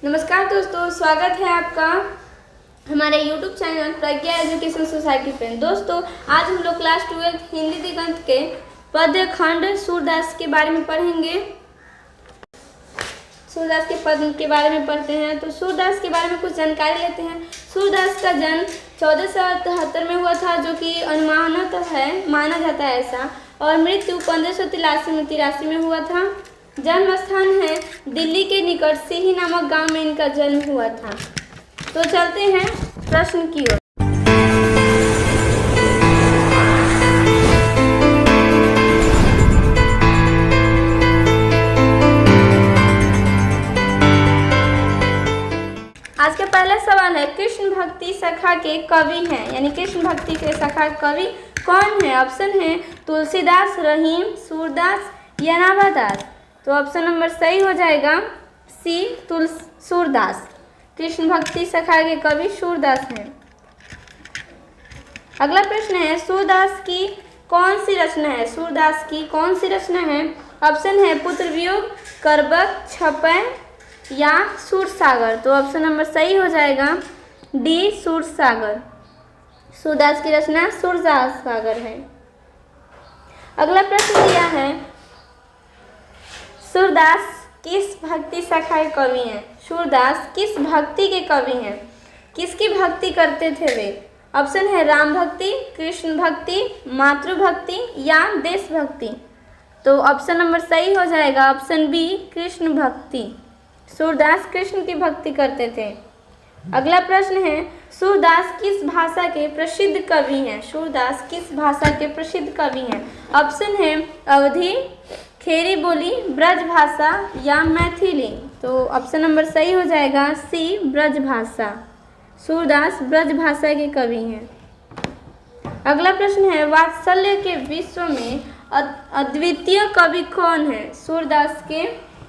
नमस्कार दोस्तों, स्वागत है आपका हमारे YouTube चैनल प्रज्ञा एजुकेशन सोसाइटी पे। दोस्तों, आज हम लोग क्लास 12 हिंदी दिगंत के पद्य खंड सूरदास के बारे में पढ़ेंगे। सूरदास के पद के बारे में पढ़ते हैं। तो सूरदास के बारे में कुछ जानकारी लेते हैं। सूरदास का जन्म 1473 में हुआ था, जो कि अनुमानित है, माना जाता है ऐसा, और मृत्यु 1583 में हुआ था। जन्म स्थान है दिल्ली के निकट सिही नामक गांव में इनका जन्म हुआ था। तो चलते हैं प्रश्न की ओर। आज का पहला सवाल है, कृष्ण भक्ति शाखा के कवि हैं, यानी कृष्ण भक्ति के शाखा कवि कौन है? ऑप्शन है तुलसीदास, रहीम, सूरदास या नाभादास। तो ऑप्शन नंबर सही हो जाएगा सी, सूरदास। कृष्ण भक्ति शाखा के कवि सूरदास हैं। अगला प्रश्न है, सूरदास की कौन सी रचना है? सूरदास की कौन सी रचना है? ऑप्शन है पुत्र वियोग, करबक, छपै या सूरसागर। तो ऑप्शन नंबर सही हो जाएगा डी, सूरसागर। सूरदास की रचना सूरसागर है। अगला प्रश्न दिया है, सूरदास किस भक्ति शाखा के कवि हैं? सूरदास किस भक्ति के कवि हैं? किसकी भक्ति करते थे वे? ऑप्शन है राम भक्ति, कृष्ण भक्ति, मातृभक्ति या देशभक्ति। तो ऑप्शन नंबर सही हो जाएगा ऑप्शन बी, कृष्ण भक्ति। सूरदास कृष्ण की भक्ति करते थे। अगला प्रश्न है, सूरदास किस भाषा के प्रसिद्ध कवि हैं? सूरदास किस भाषा के प्रसिद्ध कवि हैं? ऑप्शन है अवधी, खेरी बोली, ब्रज भाषा या मैथिली। तो ऑप्शन नंबर सही हो जाएगा सी, ब्रज भाषा। सूरदास ब्रज भाषा के कवि हैं। अगला प्रश्न है, वात्सल्य के विश्व में अद्वितीय कवि कौन है? सूरदास के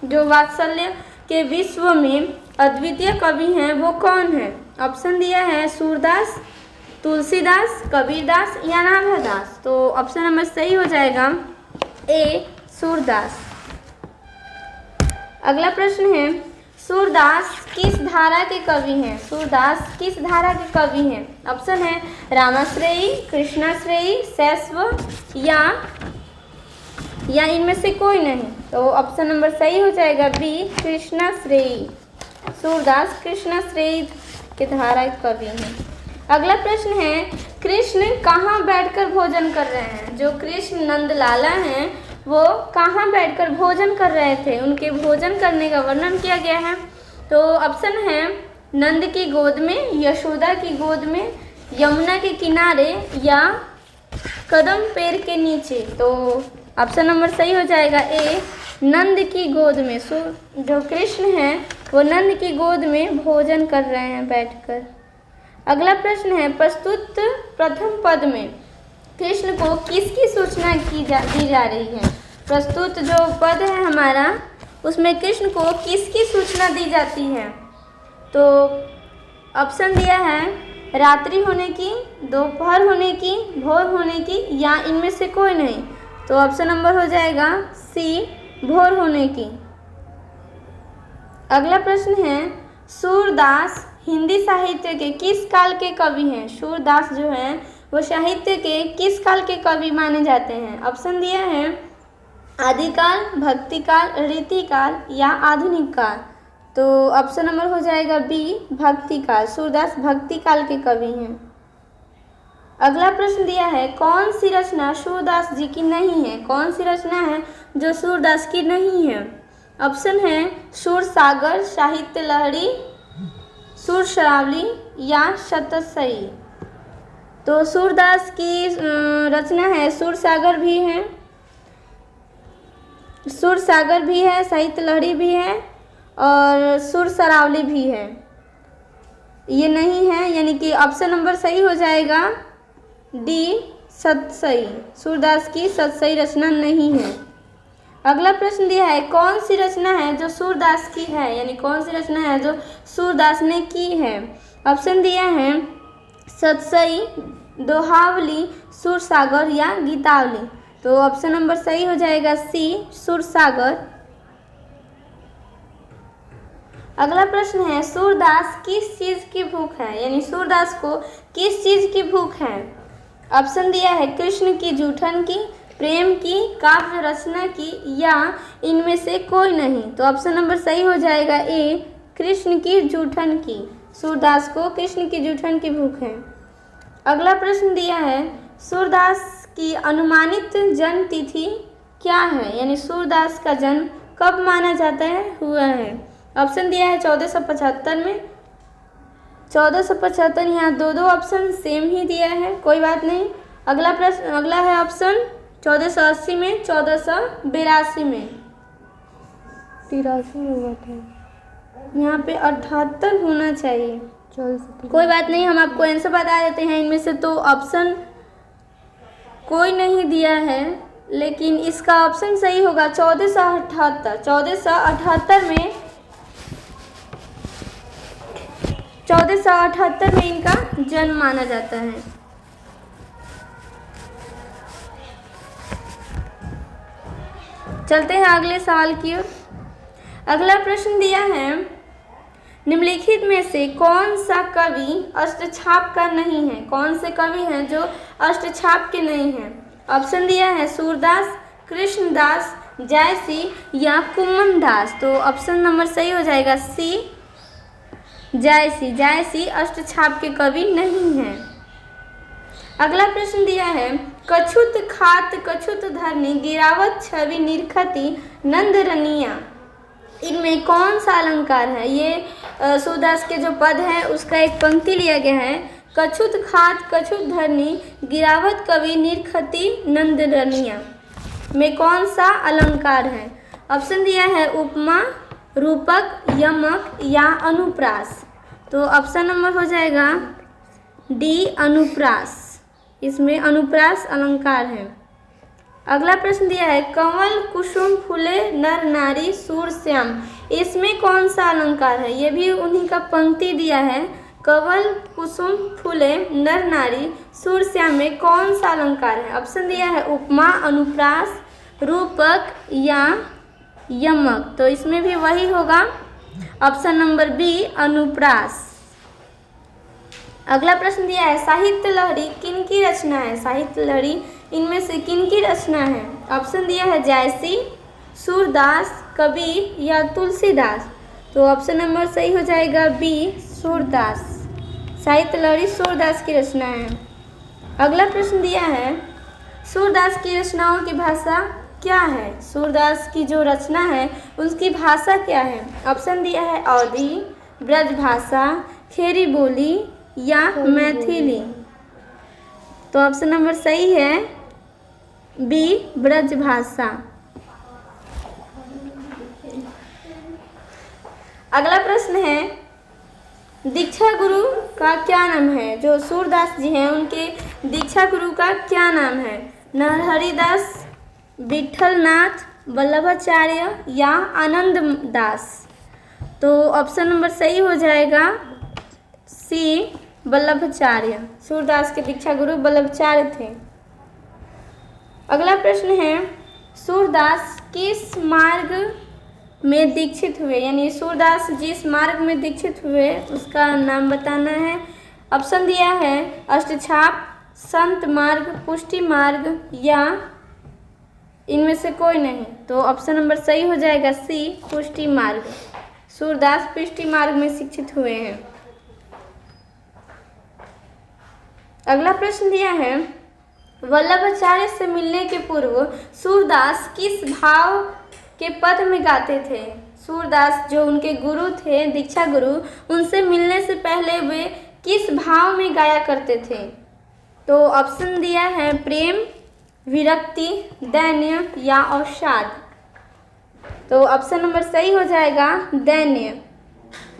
जो वात्सल्य के विश्व में अद्वितीय कवि हैं वो कौन है? ऑप्शन दिया है सूरदास, तुलसीदास, कबीरदास या नाभादास। तो ऑप्शन नंबर सही हो जाएगा ए, सूरदास। अगला प्रश्न है, सूरदास किस धारा के कवि हैं? सूरदास किस धारा के कवि हैं? ऑप्शन है रामाश्रयी, कृष्णाश्रयी, शैशव या इनमें से कोई नहीं। तो ऑप्शन नंबर सही हो जाएगा बी, कृष्णाश्रयी। सूरदास कृष्णाश्रयी के धारा के कवि हैं। अगला प्रश्न है, कृष्ण कहाँ बैठकर भोजन कर रहे हैं? जो कृष्ण नंदलाला हैं वो कहाँ बैठकर भोजन कर रहे थे? उनके भोजन करने का वर्णन किया गया है। तो ऑप्शन है नंद की गोद में, यशोदा की गोद में, यमुना के किनारे या कदम पेड़ के नीचे। तो ऑप्शन नंबर सही हो जाएगा ए, नंद की गोद में। जो कृष्ण हैं वो नंद की गोद में भोजन कर रहे हैं बैठकर। अगला प्रश्न है, प्रस्तुत प्रथम पद में कृष्ण को किसकी सूचना दी जा रही है? प्रस्तुत जो पद है हमारा, उसमें कृष्ण को किसकी सूचना दी जाती है? तो ऑप्शन दिया है रात्रि होने की, दोपहर होने की, भोर होने की या इनमें से कोई नहीं। तो ऑप्शन नंबर हो जाएगा सी, भोर होने की। अगला प्रश्न है, सूरदास हिंदी साहित्य के किस काल के कवि हैं? सूरदास जो हैं वो साहित्य के किस काल के कवि माने जाते हैं? ऑप्शन दिया है आदिकाल, भक्तिकाल, रीतिकाल या आधुनिक काल। तो ऑप्शन नंबर हो जाएगा बी, भक्तिकाल। सूरदास भक्तिकाल के कवि हैं। अगला प्रश्न दिया है, कौन सी रचना सूरदास जी की नहीं है? कौन सी रचना है जो सूरदास की नहीं है? ऑप्शन है सूरसागर, साहित्य लहरी, सुरसरावली या शतसई। तो सूरदास की रचना है सूरसागर भी है, साहित्य लहरी भी है और सुरसरावली भी है। ये नहीं है, यानी कि ऑप्शन नंबर सही हो जाएगा डी, शतसई। सूरदास की शतसई रचना नहीं है। अगला प्रश्न दिया है, कौन सी रचना है जो सूरदास की है? यानी कौन सी रचना है जो सूरदास ने की है? ऑप्शन दिया है शतसई, दोहावली, सुरसागर या गीतावली। तो ऑप्शन नंबर सही हो जाएगा सी, सुरसागर। अगला प्रश्न है सूरदास किस चीज़ की भूख है, यानी सूरदास को किस चीज़ की भूख है। ऑप्शन दिया है कृष्ण की जूठन की, प्रेम की, काव्य रचना की या इनमें से कोई नहीं। तो ऑप्शन नंबर सही हो जाएगा ए, कृष्ण की जूठन की। सूरदास को कृष्ण की जूठन की भूख है। अगला प्रश्न दिया है सूरदास की अनुमानित जन्म तिथि क्या है, यानी सूरदास का जन्म कब माना जाता है हुआ है। ऑप्शन दिया है 1475 में, 1475, यहाँ दो ऑप्शन सेम ही दिया है, कोई बात नहीं। अगला प्रश्न, अगला है ऑप्शन 1480 में, 1482 में, 83 में हुआ था, यहाँ पे 78 होना चाहिए। कोई बात नहीं, हम आपको आंसर बता देते हैं। इनमें से तो ऑप्शन कोई नहीं दिया है, लेकिन इसका ऑप्शन सही होगा 1478। 1478 में 1478 में इनका जन्म माना जाता है। चलते हैं अगले सवाल की ओर। अगला प्रश्न दिया है निम्नलिखित में से कौन सा कवि अष्टछाप का नहीं है। कौन से कवि हैं जो अष्टछाप के नहीं हैं। ऑप्शन दिया है सूरदास, कृष्णदास, जायसी या कुम्मन दास। तो ऑप्शन नंबर सही हो जाएगा सी, जायसी। जायसी अष्टछाप के कवि नहीं हैं। अगला प्रश्न दिया है कछुत खात कछुत धरनी गिरावत छवि निरखती नंदरनिया। इनमें कौन सा अलंकार है। ये सूरदास के जो पद है उसका एक पंक्ति लिया गया है। कछुत खात कछुत धरनी गिरावत कवि निरखती नंदरनिया में कौन सा अलंकार है। ऑप्शन दिया है उपमा, रूपक, यमक या अनुप्रास। तो ऑप्शन नंबर हो जाएगा डी, अनुप्रास। इसमें अनुप्रास अलंकार है। अगला प्रश्न दिया है कंवल कुसुम फूले नर नारी सूर श्याम। इसमें कौन सा अलंकार है। ये भी उन्हीं का पंक्ति दिया है। कंवल कुसुम फूले नर नारी सूर श्याम में कौन सा अलंकार है। ऑप्शन दिया है उपमा, अनुप्रास, रूपक या यमक। तो इसमें भी वही होगा ऑप्शन नंबर बी, अनुप्रास। अगला प्रश्न दिया है साहित्य लहरी किन की रचना है। साहित्य लहरी इनमें से किन की रचना है। ऑप्शन दिया है जायसी, सूरदास, कबीर या तुलसीदास। तो ऑप्शन नंबर सही हो जाएगा बी, सूरदास। साहित्य लहरी सूरदास की रचना है। अगला प्रश्न दिया है सूरदास की रचनाओं की भाषा क्या है। सूरदास की जो रचना है उसकी भाषा क्या है। ऑप्शन दिया है अवधी, ब्रजभाषा, खेरी बोली या मैथिली। तो ऑप्शन नंबर सही है बी, ब्रजभाषा। अगला प्रश्न है दीक्षा गुरु का क्या नाम है। जो सूरदास जी हैं उनके दीक्षा गुरु का क्या नाम है। नरहरिदास, विठलनाथ, वल्लभाचार्य या आनंद दास। तो ऑप्शन नंबर सही हो जाएगा सी, वल्लभाचार्य। सूरदास के दीक्षा गुरु वल्लभाचार्य थे। अगला प्रश्न है सूरदास किस मार्ग में दीक्षित हुए, यानी सूरदास जिस मार्ग में दीक्षित हुए उसका नाम बताना है। ऑप्शन दिया है अष्टछाप, संत मार्ग, पुष्टि मार्ग या इनमें से कोई नहीं। तो ऑप्शन नंबर सही हो जाएगा सी, पुष्टि मार्ग। सूरदास पुष्टि मार्ग में शिक्षित हुए हैं। अगला प्रश्न दिया है वल्लभाचार्य से मिलने के पूर्व सूरदास किस भाव के पद में गाते थे। सूरदास जो उनके गुरु थे, दीक्षा गुरु, उनसे मिलने से पहले वे किस भाव में गाया करते थे। तो ऑप्शन दिया है प्रेम, विरक्ति, दैन्य या अवसाद। तो ऑप्शन नंबर सही हो जाएगा दैन्य।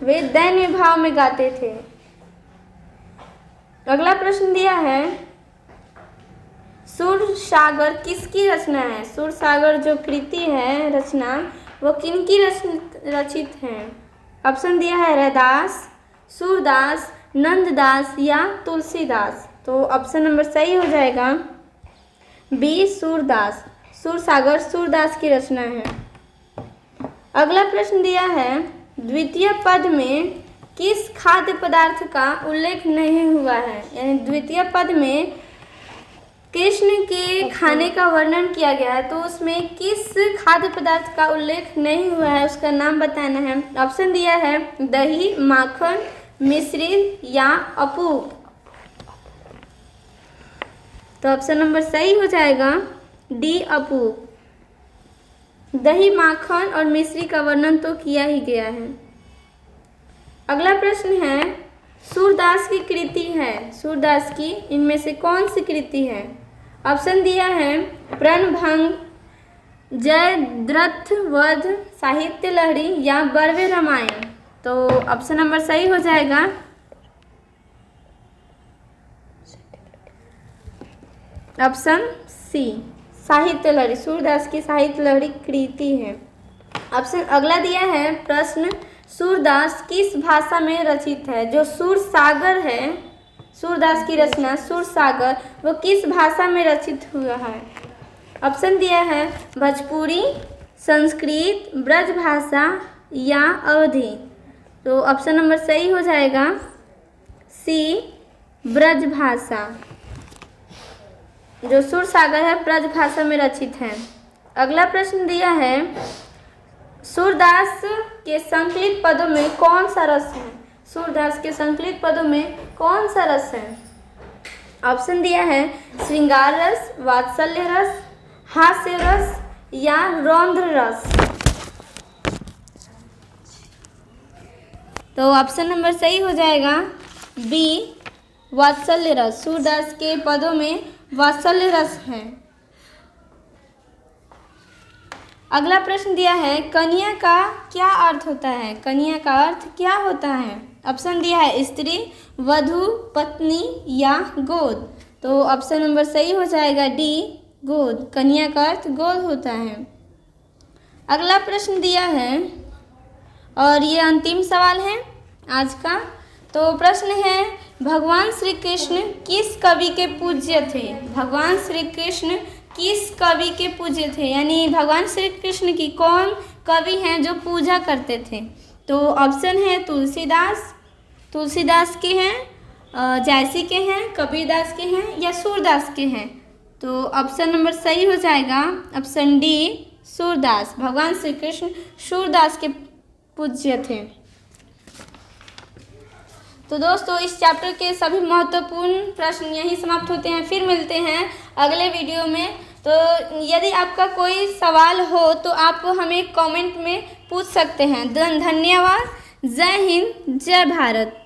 वे दैन्य भाव में गाते थे। अगला प्रश्न दिया है सूरसागर किसकी रचना है। सूरसागर जो कृति है, रचना, वो किनकी रचित है। ऑप्शन दिया है रैदास, सूरदास, नंददास या तुलसीदास। तो ऑप्शन नंबर सही हो जाएगा बी, सूरदास। सूरसागर सूरदास की रचना है। अगला प्रश्न दिया है द्वितीय पद में किस खाद्य पदार्थ का उल्लेख नहीं हुआ है? यानी द्वितीय पद में कृष्ण के खाने का वर्णन किया गया है, तो उसमें किस खाद्य पदार्थ का उल्लेख नहीं हुआ है उसका नाम बताना है। ऑप्शन दिया है दही, माखन, मिश्री या अपूप। तो ऑप्शन नंबर सही हो जाएगा डी, अपूप। दही, माखन और मिश्री का वर्णन तो किया ही गया है। अगला प्रश्न है सूरदास की कृति है, सूरदास की इनमें से कौन सी कृति है? ऑप्शन दिया है प्रणभंग, जयद्रथ वध, साहित्य लहरी या बर्वे रामायण। तो ऑप्शन नंबर सही हो जाएगा ऑप्शन सी, साहित्य लहरी। सूरदास की साहित्य लहरी कृति है। ऑप्शन अगला दिया है प्रश्न सूरदास किस भाषा में रचित है? जो सूर सागर है, सूरदास की रचना सूर सागर, वो किस भाषा में रचित हुआ है? ऑप्शन दिया है भोजपुरी, संस्कृत, ब्रज भाषा या अवधी। तो ऑप्शन नंबर सही हो जाएगा सी, ब्रज भाषा। जो सूर सागर है ब्रज भाषा में रचित है। अगला प्रश्न दिया है सूरदास के संकलित पदों में कौन सा रस है? सूरदास के संकलित पदों में कौन सा रस है? ऑप्शन दिया है श्रृंगार रस, वात्सल्य रस, हास्य रस या रौद्र रस। तो ऑप्शन नंबर सही हो जाएगा बी, वात्सल्य रस। सूरदास के पदों में वात्सल्य रस है। अगला प्रश्न दिया है कन्या का क्या अर्थ होता है? कन्या का अर्थ क्या होता है? ऑप्शन दिया है स्त्री, वधू, पत्नी या गोद। तो ऑप्शन नंबर सही हो जाएगा डी, गोद। कन्या का अर्थ गोद होता है। अगला प्रश्न दिया है और ये अंतिम सवाल है आज का। तो प्रश्न है भगवान श्री कृष्ण किस कवि के पूज्य थे? भगवान श्री कृष्ण किस कवि के पूज्य थे? यानी भगवान श्री कृष्ण की कौन कवि हैं जो पूजा करते थे? तो ऑप्शन है तुलसीदास, तुलसीदास के हैं, जायसी के हैं, कबीरदास के हैं या सूरदास के हैं। तो ऑप्शन नंबर सही हो जाएगा ऑप्शन डी, सूरदास। भगवान श्री कृष्ण सूरदास के पूज्य थे। तो दोस्तों इस चैप्टर के सभी महत्वपूर्ण प्रश्न यहीं समाप्त होते हैं। फिर मिलते हैं अगले वीडियो में। तो यदि आपका कोई सवाल हो तो आप हमें कमेंट में पूछ सकते हैं। धन्यवाद। जय हिंद, जय भारत।